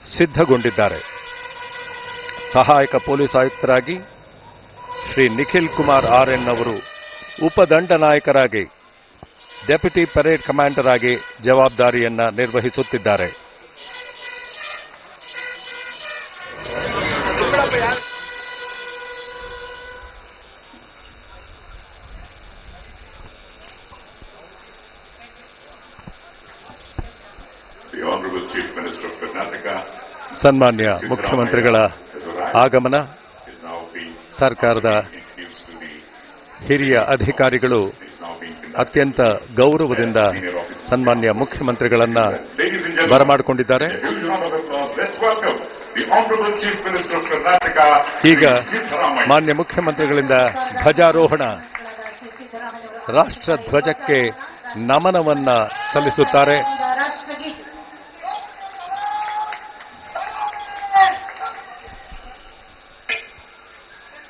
ಸಿದ್ಧಗೊಂಡಿದ್ದಾರೆ. ಸಹಾಯಕ ಪೊಲೀಸ್ ಆಯುಕ್ತರಾಗಿ ಶ್ರೀ ನಿಖಿಲ್ ಕುಮಾರ್ RN ಅವರು ಉಪದಂಡನಾಯಕರಾಗಿ ಡೆಪ್ಯೂಟಿ ಪರೇಡ್ ಕಮಾಂಡರ್ ಆಗಿ ಜವಾಬ್ದಾರಿಯನ್ನ ನಿರ್ವಹಿಸುತ್ತಿದ್ದಾರೆ. ಸನ್ಮಾನ್ಯ ಮುಖ್ಯಮಂತ್ರಿಗಳ ಆಗಮನ, ಸರ್ಕಾರದ ಹಿರಿಯ ಅಧಿಕಾರಿಗಳು ಅತ್ಯಂತ ಗೌರವದಿಂದ ಸನ್ಮಾನ್ಯ ಮುಖ್ಯಮಂತ್ರಿಗಳನ್ನ ಬರಮಾಡಿಕೊಂಡಿದ್ದಾರೆ. ಈಗ ಮಾನ್ಯ ಮುಖ್ಯಮಂತ್ರಿಗಳಿಂದ ಧ್ವಜಾರೋಹಣ, ರಾಷ್ಟ್ರ ಧ್ವಜಕ್ಕೆ ನಮನವನ್ನ ಸಲ್ಲಿಸುತ್ತಾರೆ.